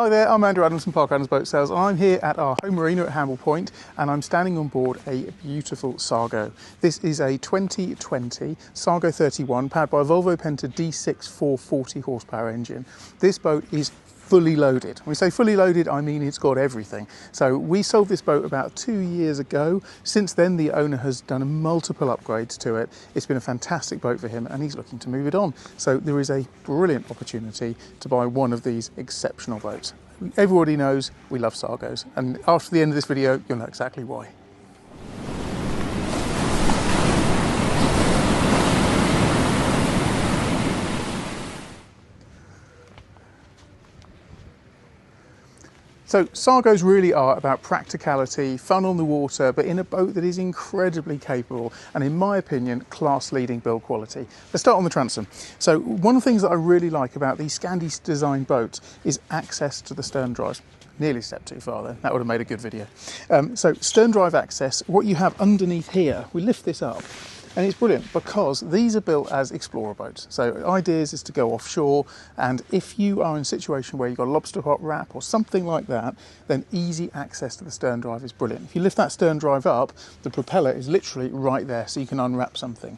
Hi there, I'm Andrew Adams from Park Adams Boat Sales. I'm here at our home marina at Hamble Point and I'm standing on board a beautiful Sargo. This is a 2020 Sargo 31 powered by a Volvo Penta D6-440 horsepower engine. This boat is fully loaded. When we say fully loaded, I mean it's got everything. So we sold this boat about 2 years ago. Since then, the owner has done multiple upgrades to it. It's been a fantastic boat for him and he's looking to move it on. So there is a brilliant opportunity to buy one of these exceptional boats. Everybody knows we love Sargos, and after the end of this video, you'll know exactly why. So Sargos really are about practicality, fun on the water, but in a boat that is incredibly capable and, in my opinion, class-leading build quality. Let's start on the transom. So one of the things that I really like about these Scandi designed boats is access to the stern drive. Nearly a step too far then, that would have made a good video. So stern drive access, what you have underneath here, we lift this up. And it's brilliant because these are built as explorer boats. So ideas is to go offshore, and if you are in a situation where you've got a lobster pot wrap or something like that, then easy access to the stern drive is brilliant. If you lift that stern drive up, the propeller is literally right there, so you can unwrap something.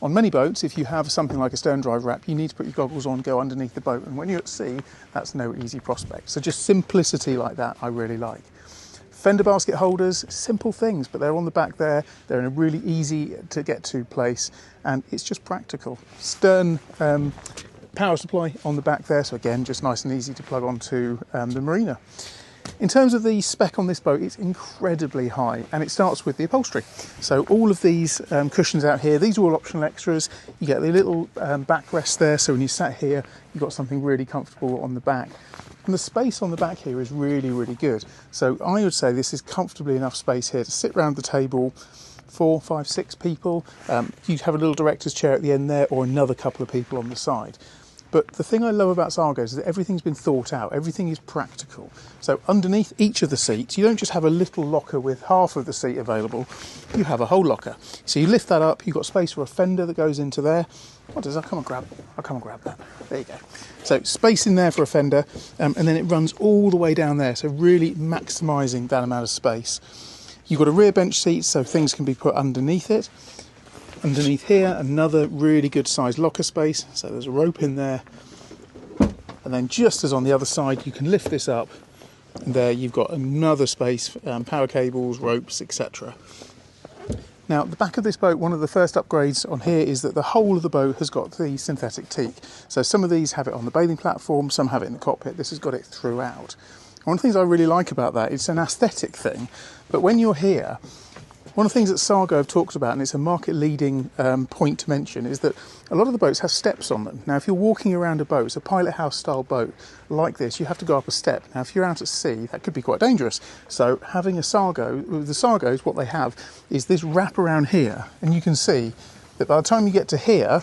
On many boats, if you have something like a stern drive wrap, you need to put your goggles on, go underneath the boat, and when you're at sea, that's no easy prospect. So just simplicity like that, I really like. Fender basket holders, simple things, but they're on the back there. They're in a really easy to get to place, and it's just practical. Stern power supply on the back there, so again, just nice and easy to plug onto the marina. In terms of the spec on this boat, it's incredibly high, and it starts with the upholstery. So all of these cushions out here, these are all optional extras. You get the little backrest there, so when you sat here, you've got something really comfortable on the back. And the space on the back here is really, really good. So I would say this is comfortably enough space here to sit around the table, 4, 5, 6 people. You'd have a little director's chair at the end there, or another couple of people on the side. But the thing I love about Sargos is that everything's been thought out, everything is practical. So underneath each of the seats, you don't just have a little locker with half of the seat available, you have a whole locker. So you lift that up, you've got space for a fender that goes into there. What does that? I'll come and grab that. There you go. So space in there for a fender, and then it runs all the way down there, so really maximising that amount of space. You've got a rear bench seat, so things can be put underneath it. Underneath here, another really good sized locker space, so there's a rope in there. And then just as on the other side, you can lift this up, and there you've got another space, power cables, ropes, etc. Now, the back of this boat, one of the first upgrades on here is that the whole of the boat has got the synthetic teak. So some of these have it on the bathing platform, some have it in the cockpit. This has got it throughout. One of the things I really like about that, it's an aesthetic thing, but when you're here, one of the things that Sargo have talked about, and it's a market-leading point to mention, is that a lot of the boats have steps on them. Now, if you're walking around a boat, it's a pilot house style boat like this, you have to go up a step. Now, if you're out at sea, that could be quite dangerous. So having a Sargo, the Sargos, what they have is this wrap around here, and you can see that by the time you get to here,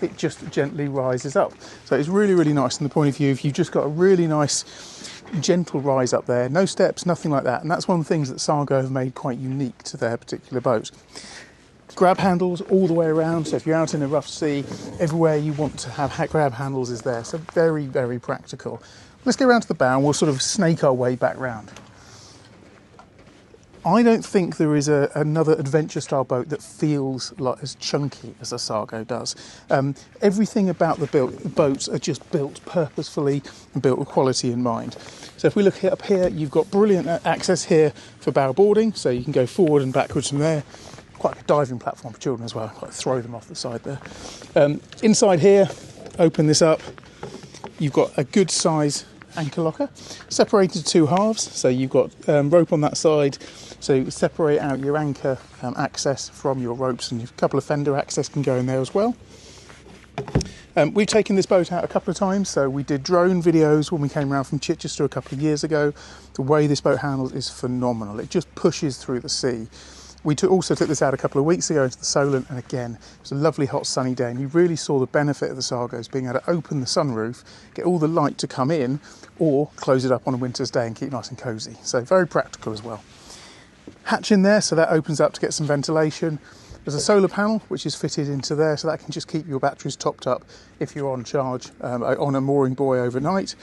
it just gently rises up. So it's really, really nice from the point of view if you've just got a really nice gentle rise up there, no steps, nothing like that, and that's one of the things that Sargo have made quite unique to their particular boat. Grab handles all the way around, so if you're out in a rough sea, everywhere you want to have grab handles is there, so very, very practical. Let's get around to the bow and we'll sort of snake our way back round. I don't think there is another adventure style boat that feels like as chunky as a Sargo does. Everything about the boats are just built purposefully and built with quality in mind. So if we look up here, you've got brilliant access here for bow boarding, so you can go forward and backwards from there. Quite a diving platform for children as well, like throw them off the side there. Inside here, open this up, you've got a good size anchor locker, separated two halves, so you've got rope on that side, so you separate out your anchor access from your ropes, and a couple of fender access can go in there as well. We've taken this boat out a couple of times, so we did drone videos when we came around from Chichester a couple of years ago. The way this boat handles is phenomenal, it just pushes through the sea. We also took this out a couple of weeks ago into the Saloon, and again, it was a lovely hot sunny day, and you really saw the benefit of the Sargos being able to open the sunroof, get all the light to come in, or close it up on a winter's day and keep nice and cosy. So very practical as well. Hatch in there, so that opens up to get some ventilation. There's a solar panel which is fitted into there, so that can just keep your batteries topped up if you're on charge on a mooring buoy overnight.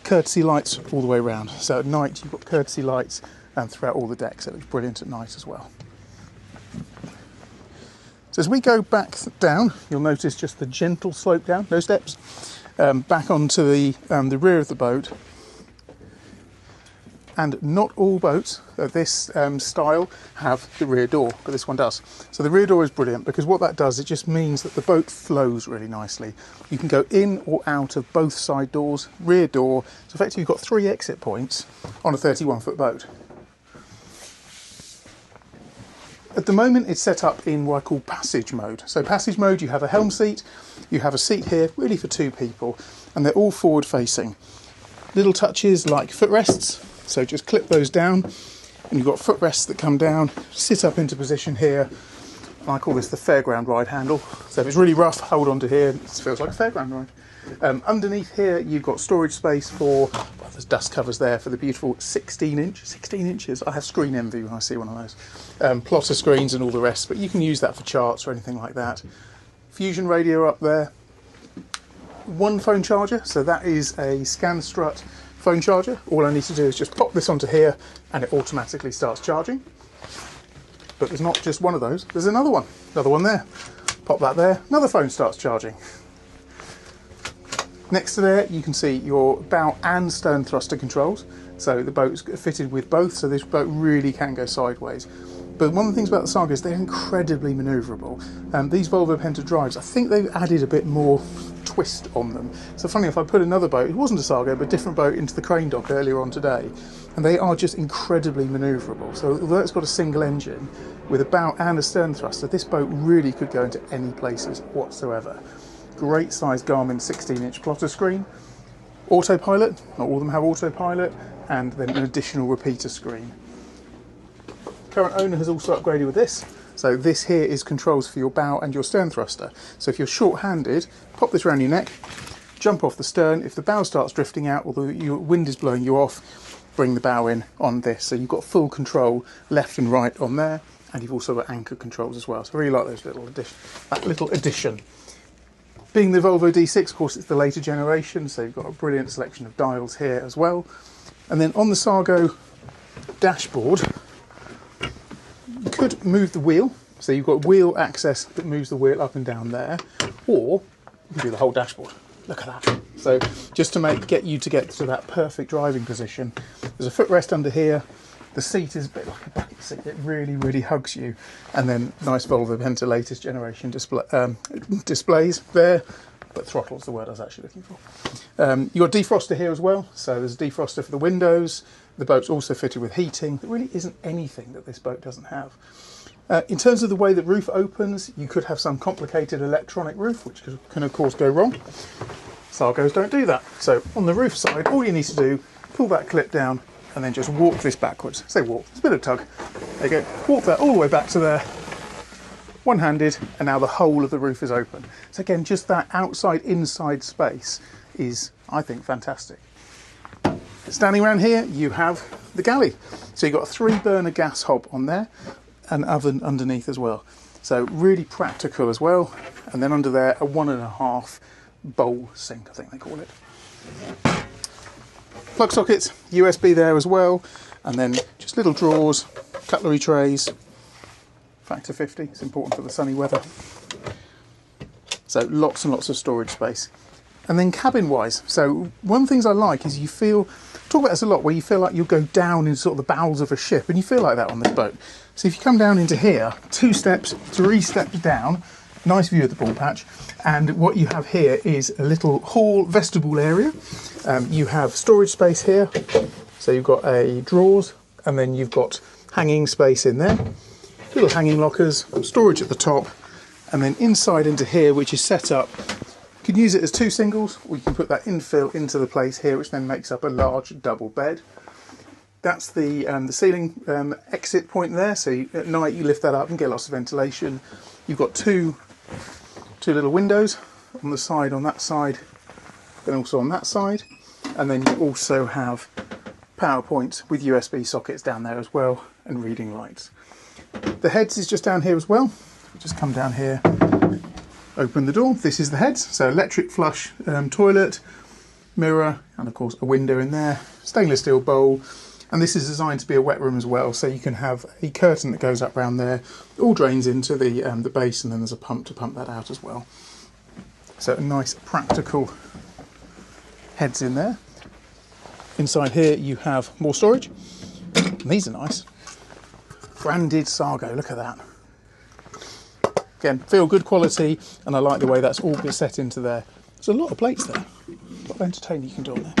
courtesy lights all the way around. So at night you've got courtesy lights throughout all the decks. So it looks brilliant at night as well. So as we go back down, you'll notice just the gentle slope down, no steps, back onto the rear of the boat. And not all boats of this style have the rear door, but this one does. So the rear door is brilliant because what that does, it just means that the boat flows really nicely. You can go in or out of both side doors, rear door. So effectively you've got 3 exit points on a 31-foot boat. At the moment it's set up in what I call passage mode. So passage mode, you have a helm seat, you have a seat here, really for 2 people, and they're all forward facing. Little touches like footrests. So just clip those down, and you've got footrests that come down, sit up into position here. I call this the fairground ride handle. So if it's really rough, hold on to here. It feels like a fairground ride. Underneath here, you've got storage space for, well, there's dust covers there for the beautiful 16 inches. I have screen envy when I see one of those. Plotter screens and all the rest, but you can use that for charts or anything like that. Fusion radio up there. 1 phone charger, so that is a Scanstrut phone charger. All I need to do is just pop this onto here and it automatically starts charging. But there's not just one of those, there's another one there. Pop that there, another phone starts charging. Next to there you can see your bow and stern thruster controls. So the boat's fitted with both, so this boat really can go sideways. But one of the things about the Sargo is they're incredibly manoeuvrable. These Volvo Penta drives, I think they've added a bit more twist on them. So funny if I put another boat, it wasn't a Sargo, but a different boat into the crane dock earlier on today, and they are just incredibly manoeuvrable. So although it's got a single engine with a bow and a stern thruster, this boat really could go into any places whatsoever. Great size Garmin 16-inch plotter screen, autopilot, not all of them have autopilot, and then an additional repeater screen. Current owner has also upgraded with this. So this here is controls for your bow and your stern thruster. So if you're short-handed, pop this around your neck, jump off the stern. If the bow starts drifting out or the wind is blowing you off, bring the bow in on this. So you've got full control left and right on there, and you've also got anchor controls as well. So I really like those little addition. Being the Volvo D6, of course, it's the later generation, so you've got a brilliant selection of dials here as well. And then on the Sargo dashboard, you could move the wheel, so you've got wheel access that moves the wheel up and down there, or you can do the whole dashboard. Look at that. So just to get you to that perfect driving position, there's a footrest under here. The seat is a bit like a bucket seat. It really, really hugs you. And then nice Volvo Penta latest generation displays there, but throttle's the word I was actually looking for. You've got defroster here as well, so there's a defroster for the windows. The boat's also fitted with heating. There really isn't anything that this boat doesn't have. In terms of the way the roof opens, you could have some complicated electronic roof, which can of course go wrong. Sargos don't do that. So on the roof side, all you need to do, pull that clip down and then just walk this backwards. Say walk, it's a bit of tug. There you go, walk that all the way back to there, one-handed, and now the whole of the roof is open. So again, just that outside-inside space is, I think, fantastic. Standing around here, you have the galley. So you've got a 3-burner gas hob on there, an oven underneath as well. So really practical as well. And then under there, a 1.5 bowl sink, I think they call it. Plug sockets, USB there as well. And then just little drawers, cutlery trays, factor 50, it's important for the sunny weather. So lots and lots of storage space. And then cabin-wise, so one of the things I like is you feel, talk about this a lot, where you feel like you'll go down into sort of the bowels of a ship, and you feel like that on this boat. So if you come down into here, 2 steps, 3 steps down, nice view of the ball patch, and what you have here is a little hall vestibule area. You have storage space here, so you've got a drawers, and then you've got hanging space in there, little hanging lockers, storage at the top, and then inside into here, which is set up. You can use it as 2 singles, or you can put that infill into the place here, which then makes up a large double bed. That's the ceiling exit point there, so at night you lift that up and get lots of ventilation. You've got two little windows on the side, on that side, then also on that side, and then you also have power points with USB sockets down there as well, and reading lights. The heads is just down here as well. Just come down here, open the door. This is the heads, so electric flush toilet, mirror, and of course a window in there, stainless steel bowl. And this is designed to be a wet room as well, so you can have a curtain that goes up around there, all drains into the base, and then there's a pump to pump that out as well. So a nice practical heads in there. Inside here you have more storage. And these are nice. Branded Sargo, look at that. Again, feel good quality, and I like the way that's all been set into there. There's a lot of plates there. A lot of entertaining you can do on there.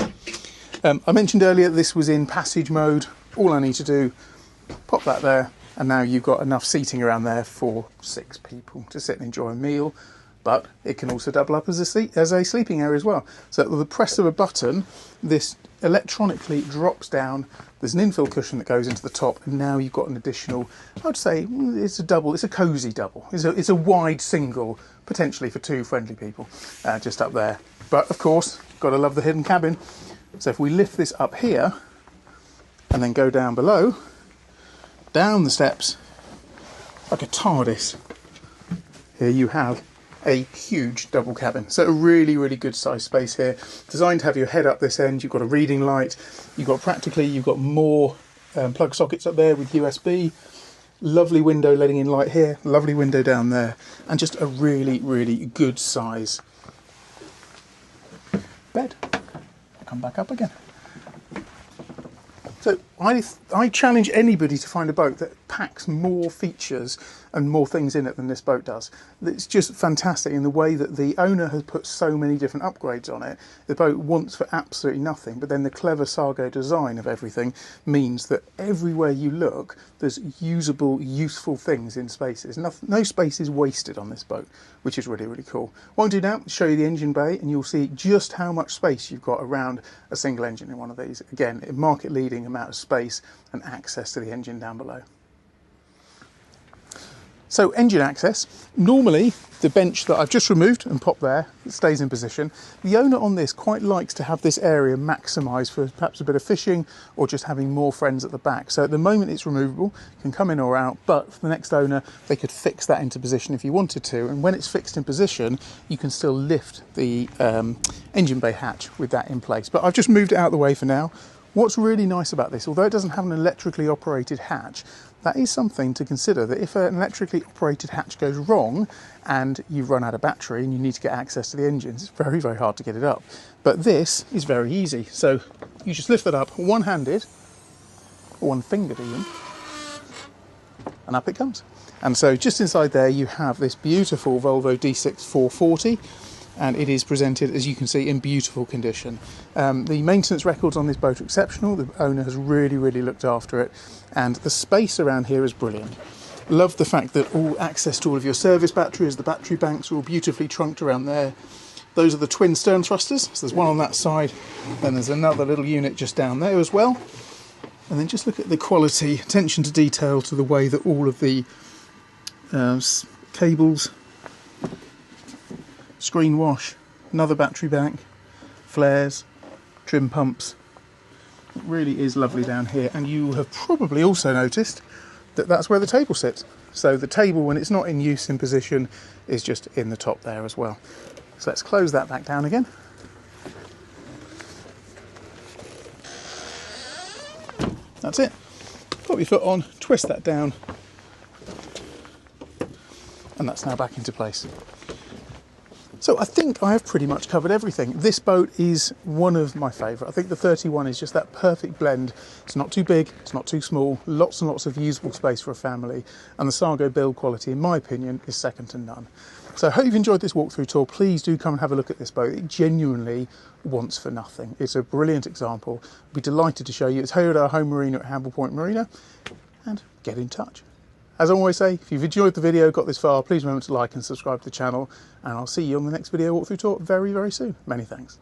I mentioned earlier this was in passage mode. All I need to do, pop that there, and now you've got enough seating around there for 6 people to sit and enjoy a meal. But it can also double up as a sleeping area as well. So with the press of a button, this electronically drops down. There's an infill cushion that goes into the top, and now you've got an additional, I would say it's a double, it's a cosy double. It's a wide single, potentially for 2 friendly people, just up there. But of course, got to love the hidden cabin. So if we lift this up here and then go down below, down the steps, like a TARDIS, here you have a huge double cabin. So a really, really good size space here. Designed to have your head up this end. You've got a reading light. You've got more plug sockets up there with USB. Lovely window letting in light here. Lovely window down there. And just a really, really good size bed. Come back up again. So I challenge anybody to find a boat that packs more features and more things in it than this boat does. It's just fantastic in the way that the owner has put so many different upgrades on it. The boat wants for absolutely nothing, but then the clever Sargo design of everything means that everywhere you look, there's usable, useful things in spaces. No space is wasted on this boat, which is really, really cool. What I'll do now is show you the engine bay, and you'll see just how much space you've got around a single engine in one of these. Again, a market-leading amount of space and access to the engine down below. So engine access, normally the bench that I've just removed and popped there, it stays in position. The owner on this quite likes to have this area maximised for perhaps a bit of fishing or just having more friends at the back. So at the moment it's removable, you can come in or out, but for the next owner they could fix that into position if you wanted to, and when it's fixed in position you can still lift the engine bay hatch with that in place. But I've just moved it out of the way for now. What's really nice about this, although it doesn't have an electrically operated hatch, that is something to consider, that if an electrically operated hatch goes wrong and you've run out of battery and you need to get access to the engines, it's very, very hard to get it up. But this is very easy. So you just lift that up one-handed, or one-fingered even, and up it comes. And so just inside there you have this beautiful Volvo D6-440, and it is presented, as you can see, in beautiful condition. The maintenance records on this boat are exceptional. The owner has really, really looked after it, and the space around here is brilliant. Love the fact that all access to all of your service batteries, the battery banks are all beautifully trunked around there. Those are the twin stern thrusters, so there's one on that side, then there's another little unit just down there as well. And then just look at the quality, attention to detail to the way that all of the cables, screen wash, another battery bank, flares, trim pumps. It really is lovely down here, and you have probably also noticed that that's where the table sits. So the table, when it's not in use in position, is just in the top there as well. So let's close that back down again. That's it. Put your foot on, twist that down, and that's now back into place. So I think I have pretty much covered everything. This boat is one of my favourite. I think the 31 is just that perfect blend. It's not too big, it's not too small, lots and lots of usable space for a family, and the Sargo build quality, in my opinion, is second to none. So I hope you've enjoyed this walkthrough tour. Please do come and have a look at this boat. It genuinely wants for nothing. It's a brilliant example. I'd be delighted to show you. It's here at our home marina at Hamble Point Marina, and get in touch. As I always say, if you've enjoyed the video, got this far, please remember to like and subscribe to the channel, and I'll see you on the next video walkthrough tour very, very soon. Many thanks.